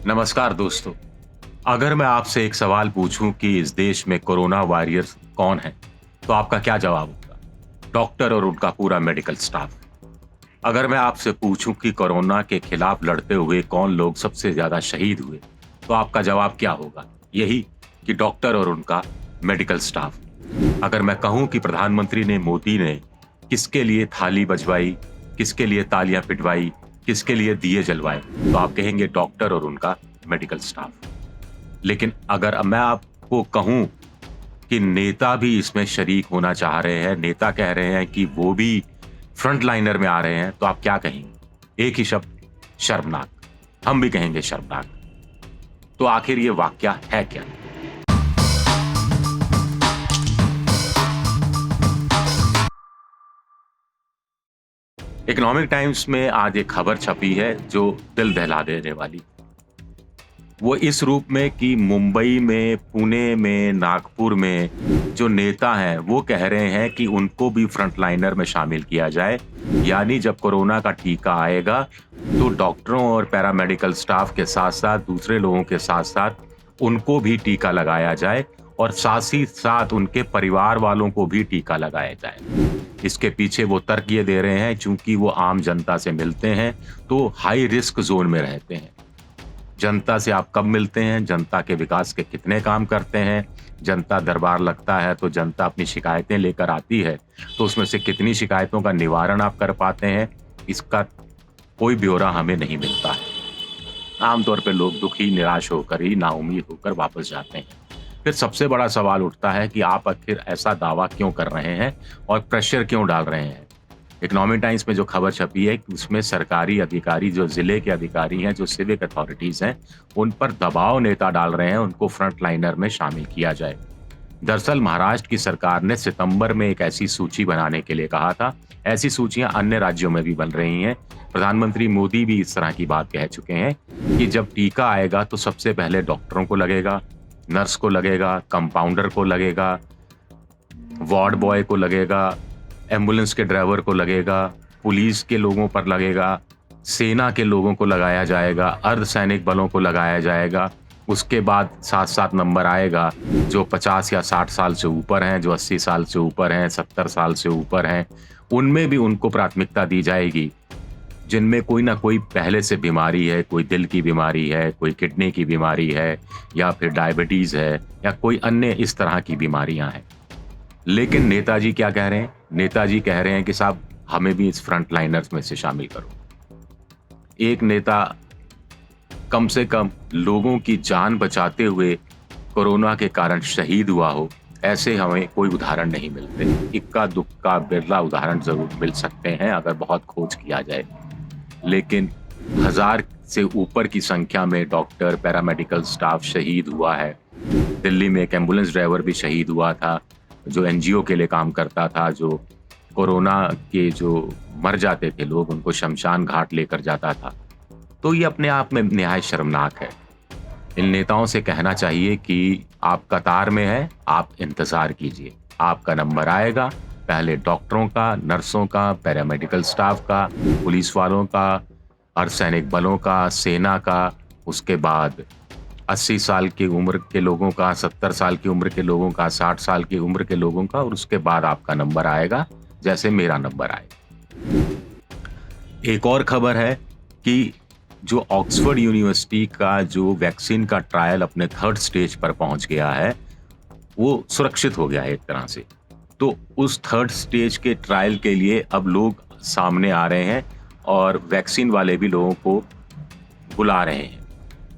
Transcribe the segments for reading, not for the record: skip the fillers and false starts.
नमस्कार दोस्तों। अगर मैं आपसे एक सवाल पूछूं कि इस देश में कोरोना वॉरियर्स कौन है, तो आपका क्या जवाब होगा? डॉक्टर और उनका पूरा मेडिकल स्टाफ। अगर मैं आपसे पूछूं कि कोरोना के खिलाफ लड़ते हुए कौन लोग सबसे ज्यादा शहीद हुए, तो आपका जवाब क्या होगा? यही कि डॉक्टर और उनका मेडिकल स्टाफ। अगर मैं कहूं कि प्रधानमंत्री मोदी ने किसके लिए थाली बजवाई, किसके लिए तालियां पिटवाई, किसके लिए दिए जलवाए, तो आप कहेंगे डॉक्टर और उनका मेडिकल स्टाफ। लेकिन अगर मैं आपको कहूं कि नेता भी इसमें शरीक होना चाह रहे हैं, नेता कह रहे हैं कि वो भी फ्रंट लाइनर में आ रहे हैं, तो आप क्या कहेंगे? एक ही शब्द, शर्मनाक। हम भी कहेंगे शर्मनाक। तो आखिर ये वाकया है क्या? इकोनॉमिक टाइम्स में आज एक खबर छपी है जो दिल दहला देने वाली। वो इस रूप में कि मुंबई में, पुणे में, नागपुर में जो नेता हैं वो कह रहे हैं कि उनको भी फ्रंटलाइनर में शामिल किया जाए। यानी जब कोरोना का टीका आएगा तो डॉक्टरों और पैरामेडिकल स्टाफ के साथ-साथ दूसरे लोगों के साथ-साथ उनको भी टीका लगाया जाए और साथ ही साथ उनके परिवार वालों को भी टीका लगाया जाए। इसके पीछे वो तर्क ये दे रहे हैं चूंकि वो आम जनता से मिलते हैं तो हाई रिस्क जोन में रहते हैं। जनता से आप कब मिलते हैं, जनता के विकास के कितने काम करते हैं, जनता दरबार लगता है तो जनता अपनी शिकायतें लेकर आती है, तो उसमें से कितनी शिकायतों का निवारण आप कर पाते हैं, इसका कोई ब्यौरा हमें नहीं मिलता है। आमतौर पे लोग दुखी, निराश होकर ही, नाउम्मीद होकर वापस जाते हैं। फिर सबसे बड़ा सवाल उठता है कि आप आखिर ऐसा दावा क्यों कर रहे हैं और प्रेशर क्यों डाल रहे हैं? इकोनॉमिक टाइम्स में जो खबर छपी है कि उसमें सरकारी अधिकारी, जो जिले के अधिकारी हैं, जो सिविक अथॉरिटीज हैं, उन पर दबाव नेता डाल रहे हैं, उनको फ्रंट लाइनर में शामिल किया जाए। दरअसल महाराष्ट्र की सरकार ने सितंबर में एक ऐसी सूची बनाने के लिए कहा था। ऐसी सूचियां अन्य राज्यों में भी बन रही हैं। प्रधानमंत्री मोदी भी इस तरह की बात कह चुके हैं कि जब टीका आएगा तो सबसे पहले डॉक्टरों को लगेगा, नर्स को लगेगा, कंपाउंडर को लगेगा, वार्ड बॉय को लगेगा, एम्बुलेंस के ड्राइवर को लगेगा, पुलिस के लोगों पर लगेगा, सेना के लोगों को लगाया जाएगा, अर्धसैनिक बलों को लगाया जाएगा। उसके बाद 7-7 नंबर आएगा जो 50 या 60 साल से ऊपर हैं, जो 80 साल से ऊपर हैं, 70 साल से ऊपर हैं, उनमें भी उनको प्राथमिकता दी जाएगी। जिनमें कोई ना कोई पहले से बीमारी है, कोई दिल की बीमारी है, कोई किडनी की बीमारी है या फिर डायबिटीज है या कोई अन्य इस तरह की बीमारियां हैं। लेकिन नेताजी क्या कह रहे हैं? नेताजी कह रहे हैं कि साहब हमें भी इस फ्रंट लाइनर्स में से शामिल करो। एक नेता कम से कम लोगों की जान बचाते हुए कोरोना के कारण शहीद हुआ हो, ऐसे हमें कोई उदाहरण नहीं मिलते। इक्का दुक्का बिरला उदाहरण जरूर मिल सकते हैं अगर बहुत खोज किया जाए, लेकिन 1000 से ऊपर की संख्या में डॉक्टर, पैरामेडिकल स्टाफ शहीद हुआ है। दिल्ली में एक एम्बुलेंस ड्राइवर भी शहीद हुआ था जो एनजीओ के लिए काम करता था, जो कोरोना के जो मर जाते थे लोग उनको शमशान घाट लेकर जाता था। तो ये अपने आप में निहायत शर्मनाक है। इन नेताओं से कहना चाहिए कि आप कतार में हैं, आप इंतजार कीजिए, आपका नंबर आएगा। पहले डॉक्टरों का, नर्सों का, पैरामेडिकल स्टाफ का, पुलिस वालों का, अर्धसैनिक बलों का, सेना का, उसके बाद 80 साल की उम्र के लोगों का, 70 साल की उम्र के लोगों का, 60 साल की उम्र के लोगों का, और उसके बाद आपका नंबर आएगा, जैसे मेरा नंबर आएगा। एक और खबर है कि जो ऑक्सफोर्ड यूनिवर्सिटी का जो वैक्सीन का ट्रायल अपने 3rd स्टेज पर पहुंच गया है, वो सुरक्षित हो गया है एक तरह से। तो उस 3rd स्टेज के ट्रायल के लिए अब लोग सामने आ रहे हैं और वैक्सीन वाले भी लोगों को बुला रहे हैं।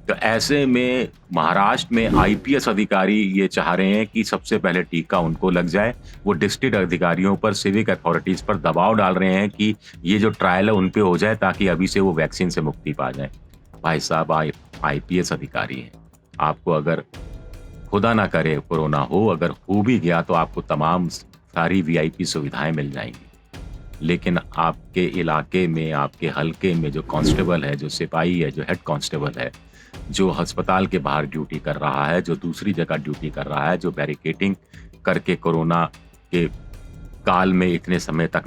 तो ऐसे में महाराष्ट्र में आईपीएस अधिकारी ये चाह रहे हैं कि सबसे पहले टीका उनको लग जाए। वो डिस्ट्रिक्ट अधिकारियों पर, सिविक अथॉरिटीज पर दबाव डाल रहे हैं कि ये जो ट्रायल है उन पे हो जाए ताकि अभी से वो वैक्सीन से मुक्ति पा जाए। भाई साहब, आईपीएस अधिकारी हैं, आपको अगर खुदा ना करे कोरोना हो, अगर हो भी गया तो आपको तमाम सारी वीआईपी सुविधाएं मिल जाएंगी। लेकिन आपके इलाके में, आपके हलके में जो कांस्टेबल है, जो सिपाही है, जो हेड कांस्टेबल है, जो अस्पताल के बाहर ड्यूटी कर रहा है, जो दूसरी जगह ड्यूटी कर रहा है, जो बैरिकेडिंग करके कोरोना के काल में इतने समय तक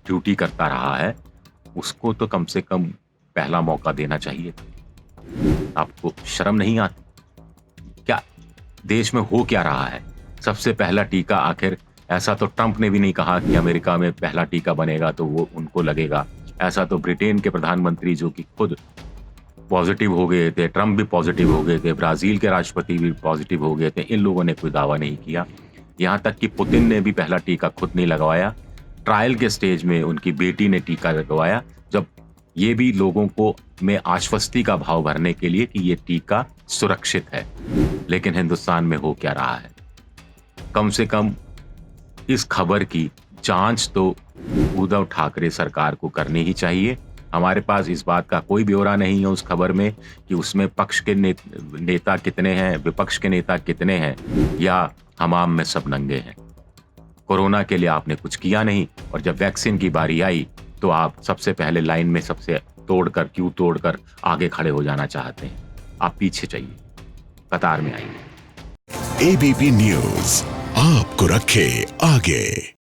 ड्यूटी करता रहा है, उसको तो कम से कम पहला मौका देना चाहिए था। आपको शर्म नहीं आती? क्या देश में हो क्या रहा है? सबसे पहला टीका आखिर, ऐसा तो ट्रंप ने भी नहीं कहा कि अमेरिका में पहला टीका बनेगा तो वो उनको लगेगा। ऐसा तो ब्रिटेन के प्रधानमंत्री जो कि खुद पॉजिटिव हो गए थे, ट्रंप भी पॉजिटिव हो गए थे, ब्राजील के राष्ट्रपति भी पॉजिटिव हो गए थे, इन लोगों ने कोई दावा नहीं किया। यहाँ तक कि पुतिन ने भी पहला टीका खुद नहीं लगवाया। ट्रायल के स्टेज में उनकी बेटी ने टीका लगवाया, जब ये भी लोगों को में आश्वस्ति का भाव भरने के लिए कि ये टीका सुरक्षित है। लेकिन हिंदुस्तान में हो क्या रहा है? कम से कम इस खबर की जांच तो उद्धव ठाकरे सरकार को करनी ही चाहिए। हमारे पास इस बात का कोई ब्यौरा नहीं है उस खबर में कि उसमें पक्ष के नेता कितने हैं, विपक्ष के नेता कितने हैं, या हमाम में सब नंगे हैं। कोरोना के लिए आपने कुछ किया नहीं, और जब वैक्सीन की बारी आई तो आप सबसे पहले लाइन में सबसे क्यों तोड़कर आगे खड़े हो जाना चाहते हैं? आप पीछे चाहिए, कतार में आइए। एबीपी न्यूज आपको रखे आगे।